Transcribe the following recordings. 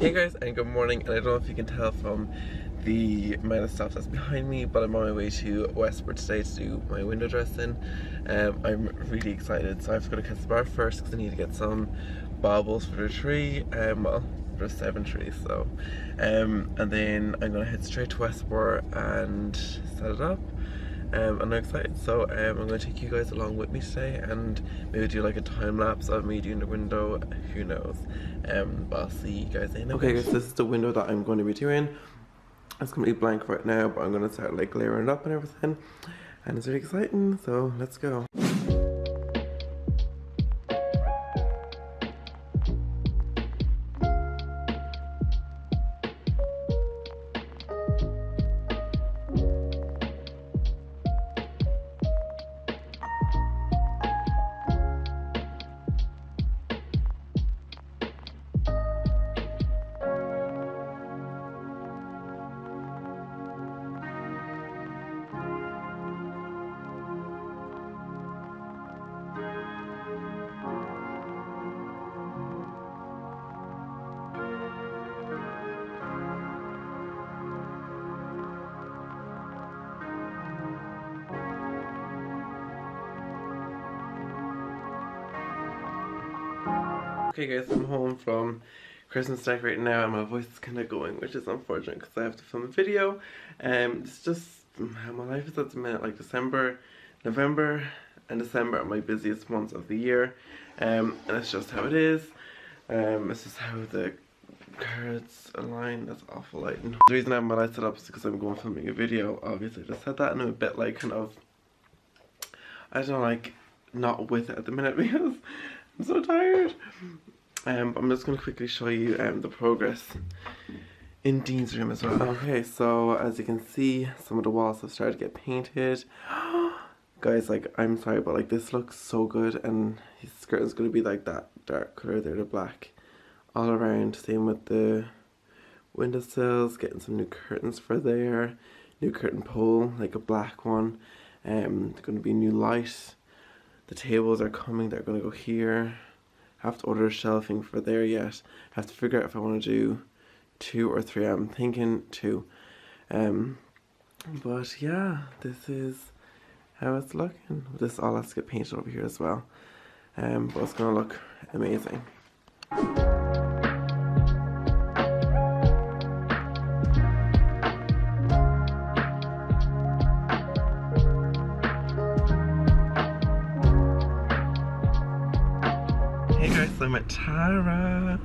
Hey guys, and good morning. And I don't know if you can tell from the amount of stuff that's behind me, but I'm on my way to Westport today to do my window dressing. I'm really excited. So I have to go to Bar first because I need to get some baubles for the tree. Well, there's 7 trees, so and then I'm gonna head straight to Westport and set it up. And I'm excited, so I'm going to take you guys along with me today and maybe do like a time lapse of me doing the window, who knows. But I'll see you guys in a bit. Okay guys, this is the window that I'm going to be doing. It's going to be blank right now, but I'm going to start like layering it up and everything. And it's really exciting, so let's go. Okay guys, I'm home from Christmas decorating now and my voice is kind of going, which is unfortunate because I have to film a video. It's just how my life is at the minute. Like November and December are my busiest months of the year, and it's just how it is. It's just how the cards align. That's awful lighting. The reason I have my light set up is because I'm going filming a video. Obviously I just said that, and I'm a bit like kind of, I don't know, like not with it at the minute because I'm so tired. I'm just going to quickly show you the progress in Dean's room as well. Okay, so as you can see, some of the walls have started to get painted. Guys, like, I'm sorry, but like this looks so good, and his skirt is going to be like that dark colour there, the black, all around. Same with the windowsills, getting some new curtains for there, new curtain pole, like a black one. There's going to be new light. The tables are coming, they're going to go here. I have to order shelving for there yet. I have to figure out if I want to do 2 or 3. I'm thinking 2. But yeah, this is how it's looking. This all has to get painted over here as well. But it's going to look amazing. Hey guys, so I'm at Tara.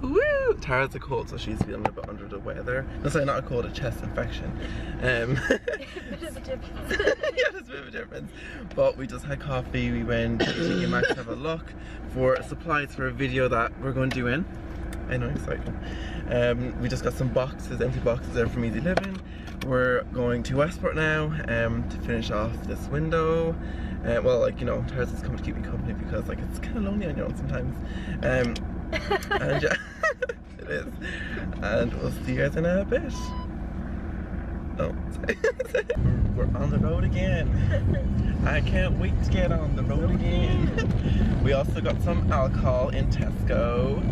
Woo! Tara's a cold, so she's feeling a bit under the weather. No, sorry, not a cold, a chest infection. Bit of a difference. Yeah, there's a bit of a difference. But we just had coffee. We went to TK Maxx to have a look for supplies for a video that we're going to do in. I know, exciting. We just got some boxes, empty boxes there from Easy Living. We're going to Westport now to finish off this window. Well, like, you know, Tara's just coming to keep me company because, like, it's kind of lonely on your own sometimes. And yeah, it is. And we'll see you guys in a bit. Oh, we're on the road again. I can't wait to get on the road again. We also got some alcohol in Tesco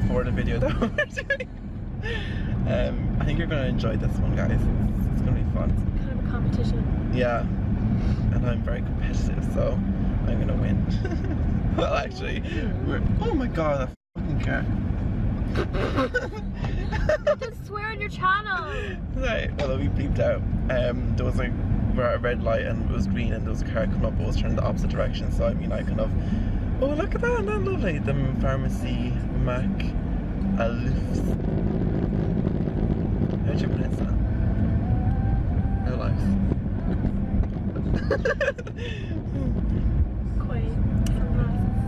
for the video that we're doing. I think you're going to enjoy this one, guys. It's going to be fun. Kind of a competition. Yeah. And I'm very competitive, so I'm gonna win. Well, actually, oh my god, that fucking car. Don't swear on your channel. Right, well, we bleeped out. There was like, we're at a red light and it was green and there was a car coming up, but it was turning the opposite direction. So I mean, I kind of, oh look at that, isn't that lovely? The pharmacy Mac Alifs. How'd you pronounce that? No life.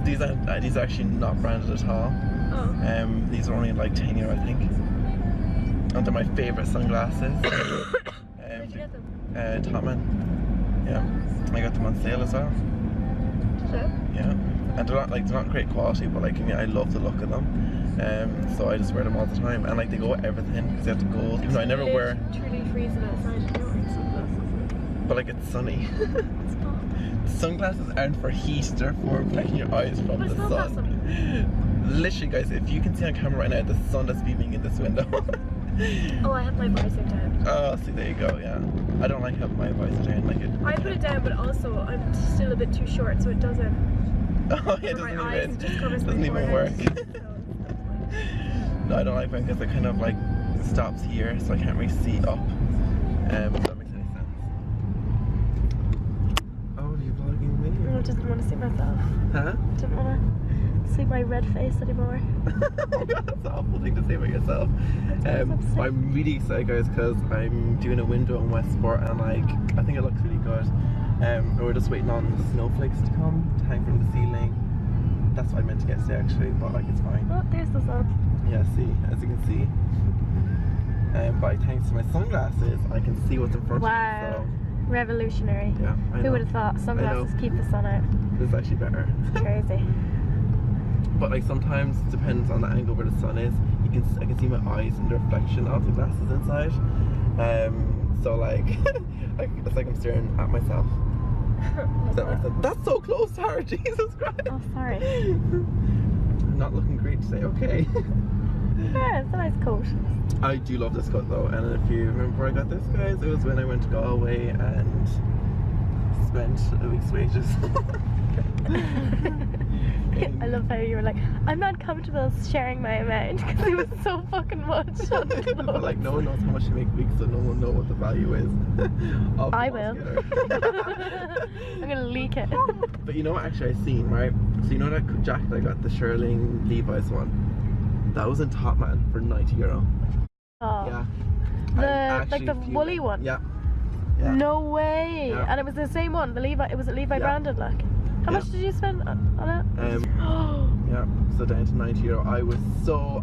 These are actually not branded at all. Oh. These are only like €10, I think. And they're my favourite sunglasses. Where'd you get them? Topman. Yeah. I got them on sale as well. Sure. Yeah. And they're not great quality, but like, I mean, I love the look of them. So I just wear them all the time, and like they go with everything because they have the gold. Even though I never wear. Truly freezing outside. You don't wear sunglasses. But like it's sunny. It's not. Sunglasses aren't for heat, they're for protecting your eyes from the sun. literally, guys, if you can see on camera right now, the sun that's beaming in this window. Oh, I have my visor down. Oh, see, there you go, yeah. I don't like having my visor down, like it. I put it down, but also I'm still a bit too short, so it doesn't. Oh, yeah, it my eyes, it just covers my doesn't even work. forehead. No, I don't like mine because it kind of like stops here, so I can't really see up. If that makes any sense. Oh, are you vlogging me? I just didn't want to see myself. Huh? Didn't want to see my red face anymore. That's an awful thing to say about yourself. I'm really excited, guys, because I'm doing a window in Westport, and like I think it looks really good. We're just waiting on the snowflakes to come to hang from the ceiling. That's what I meant to get today, actually, but like it's fine. Oh, there's the sun. Yeah, see, as you can see. But thanks to my sunglasses, I can see what's in front Wow. of me. Revolutionary. So, yeah, I Who know. would have thought sunglasses keep the sun out? This is actually better. Crazy. But like sometimes it depends on the angle where the sun is. I can see my eyes in the reflection of the glasses inside. So like, it's like I'm staring at myself. Does that make sense? That's so close to her, Jesus Christ. Oh, sorry. I'm not looking great today, okay? Yeah, it's a nice coat. I do love this coat though, and if you remember where I got this, guys, it was when I went to Galway and spent a week's wages. I love how you were like, I'm not comfortable sharing my amount because it was so fucking much. But like no one knows how much you make weeks, so no one knows what the value is. I will. I'm gonna leak it. But you know what actually I seen, right? So you know that jacket I got, the Shirling Levi's one? That was in Top Man for €90. Oh. Yeah. The like the woolly one. Yeah. Yeah. No way. Yeah. And it was the same one. The Levi. It was a Levi branded like. How much did you spend on it? Yeah. So down to €90. I was. Oh,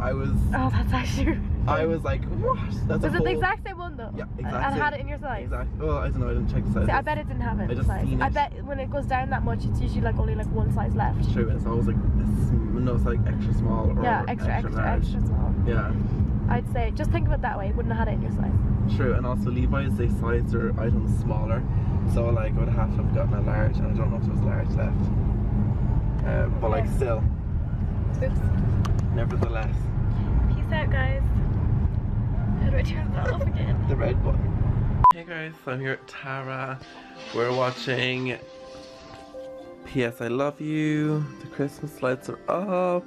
that's actually. I was like, what? That's Was it the exact same one though? Yeah, exactly. And had it in your size? Exactly. Well, I don't know. I didn't check the size. See, I bet it didn't have it in just size. seen it. I bet when it goes down that much, it's usually like only like one size left. True. And so I was like, no, it's like extra small or Yeah, extra large. small. Yeah. I'd say, just think of it that way. It wouldn't have had it in your size. True, and also Levi's, they size their items smaller, so like I would have to have gotten a large, and I don't know if there was large left. But like still, Oops. nevertheless. Peace out, guys. How do I turn that off again? The red button. Hey guys, so I'm here at Tara. We're watching P.S. I Love You. The Christmas lights are up.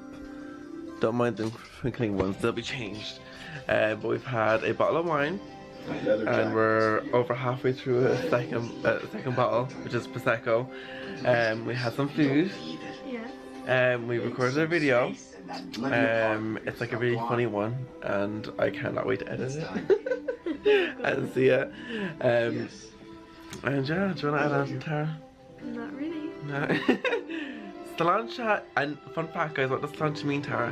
Don't mind them twinkling ones, they'll be changed. But we've had a bottle of wine, and we're over halfway through a second bottle, which is Prosecco. We had some food. Yeah. We recorded a video. It's like a really funny one, and I cannot wait to edit it and see it. And yeah, do you want to add anything, Tara? Not really. No. Sláinte, and fun fact, guys, what does sláinte mean, Tara?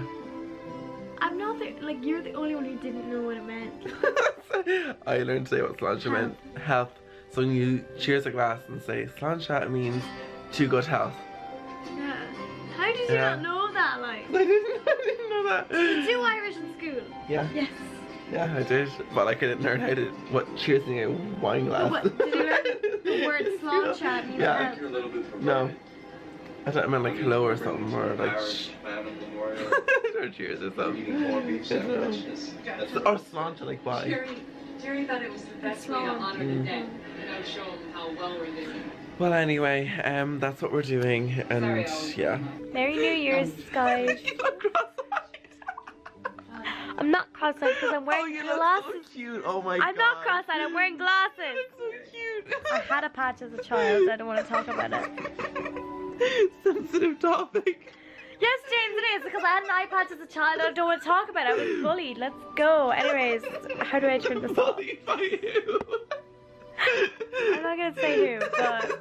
I'm not the, like, you're the only one who didn't know what it meant. I learned today what sláinte meant. Health. So when you cheers a glass and say sláinte, it means to good health. Yeah. How did you not know that, like? I didn't know that. Did you do Irish in school? Yeah. Yes. Yeah, I did. But like I didn't learn how to, what cheers in a wine glass. What, did you learn the word sláinte means Yeah. health? No. I thought it meant like hello or something, or like or cheers or something. Or sláinte, like bye. Jerry thought it was the best way to honor the dead, and show them how well we're living. Well, anyway, that's what we're doing, and yeah. Merry New Year's, guys. I'm not cross-eyed because I'm wearing glasses. So cute. Oh my god. I'm not cross-eyed, I'm wearing glasses. It's so cute. I had a patch as a child, I don't want to talk about it. Sensitive topic. Yes, James, it is, because I had an eye patch as a child, I don't want to talk about it. I was bullied, let's go. Anyways, how do I turn this off? Bullied by who? I'm not going to say who, but...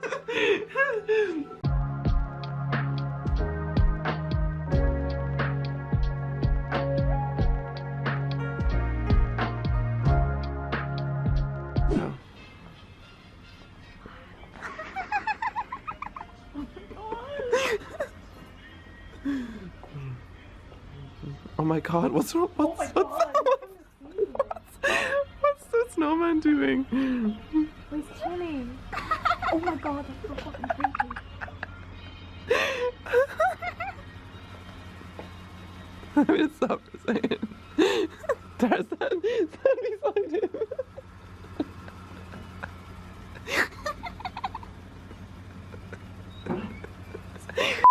Oh my god, what's wrong? What's the snowman doing? He's chilling. Oh my god, that's so fucking creepy. Let me just stop for a second. Tarzan, stand beside him.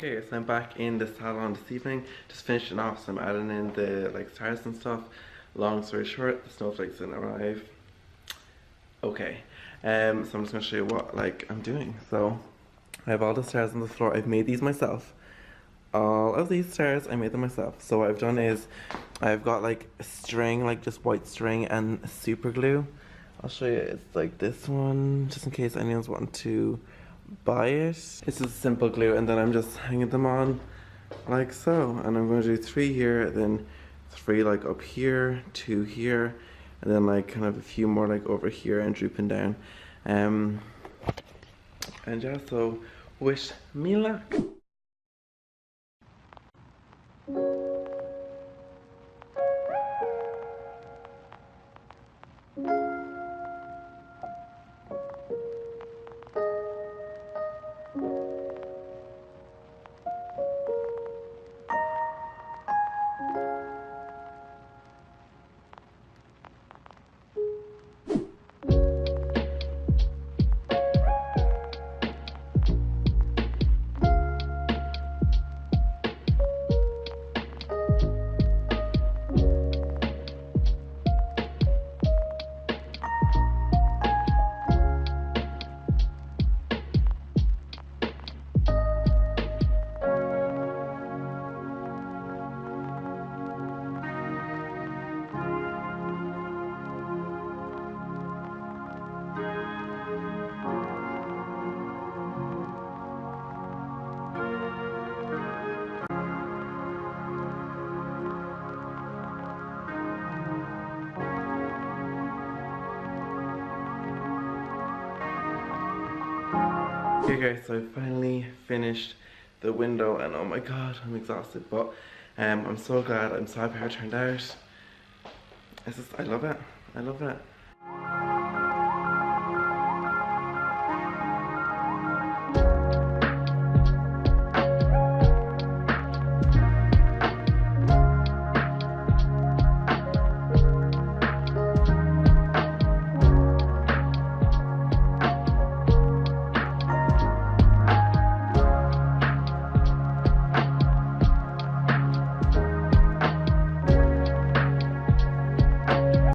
Okay, so I'm back in the salon this evening, just finishing off, so I'm adding in the like stars and stuff. Long story short, the snowflakes didn't arrive. Okay, so I'm just gonna show you what like I'm doing. So I have all the stars on the floor. I've made these myself. All of these stars, I made them myself. So what I've done is I've got like a string, like just white string and super glue. I'll show you. It's like this one, just in case anyone's wanting to buy it. It's just simple glue, and then I'm just hanging them on like so. And I'm going to do 3 here, then 3 like up here, 2 here, and then like kind of a few more like over here and drooping down. And yeah, so wish me luck. Okay guys, so I finally finished the window, and oh my god, I'm exhausted, but I'm so glad. I'm so happy how it turned out. It's just, I love it. I love it.